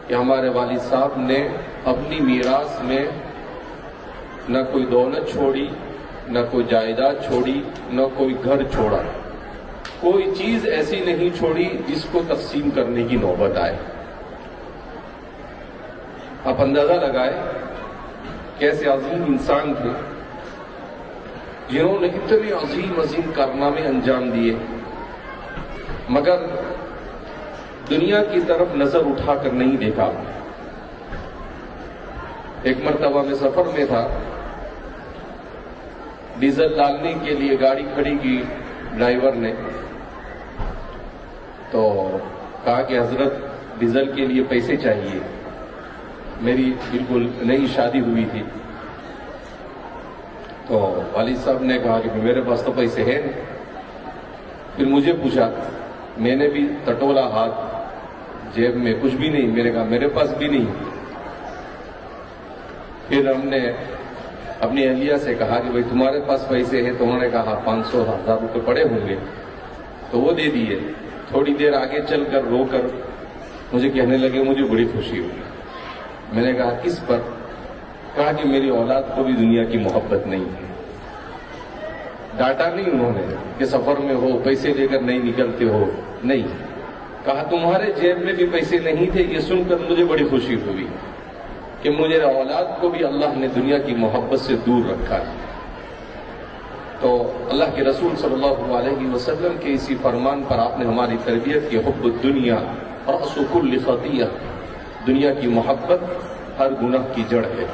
کہ ہمارے والد صاحب نے اپنی میراث میں نہ کوئی دولت چھوڑی، نہ کوئی جائیداد چھوڑی، نہ کوئی گھر چھوڑا، کوئی چیز ایسی نہیں چھوڑی جس کو تقسیم کرنے کی نوبت آئے۔ آپ اندازہ لگائے کیسے عظیم انسان تھے جنہوں نے اتنے عظیم عظیم کارنامے انجام دیے، مگر دنیا کی طرف نظر اٹھا کر نہیں دیکھا۔ ایک مرتبہ میں سفر میں تھا، ڈیزل ڈالنے کے لیے گاڑی کھڑی کی ڈرائیور نے، تو کہا کہ حضرت ڈیزل کے لیے پیسے چاہیے، میری بالکل نئی شادی ہوئی تھی۔ تو والد صاحب نے کہا کہ میرے پاس تو پیسے ہیں نہیں۔ پھر مجھے پوچھا، میں نے بھی ٹٹولا ہاتھ، جیب میں کچھ بھی نہیں، میں نے کہا میرے پاس بھی نہیں۔ پھر ہم نے اپنی اہلیہ سے کہا کہ بھئی تمہارے پاس پیسے ہیں؟ تو انہوں نے کہا 500,000 روپے پڑے ہوں گے، تو وہ دے دیے۔ تھوڑی دیر آگے چل کر رو کر مجھے کہنے لگے مجھے بڑی خوشی ہوئی۔ میں نے کہا کس پر؟ کہا کہ میری اولاد کو بھی دنیا کی محبت نہیں ہے۔ ڈانٹا نہیں انہوں نے کہ سفر میں ہو پیسے لے کر نہیں نکلتے ہو، نہیں، کہا تمہارے جیب میں بھی پیسے نہیں تھے، یہ سن کر مجھے بڑی خوشی ہوئی کہ مجھے اولاد کو بھی اللہ نے دنیا کی محبت سے دور رکھا ہے۔ تو اللہ کے رسول صلی اللہ علیہ وسلم کے اسی فرمان پر آپ نے ہماری تربیت کی، حب الدنیا رأس کل خطیہ، دنیا کی محبت ہر گناہ کی جڑ ہے۔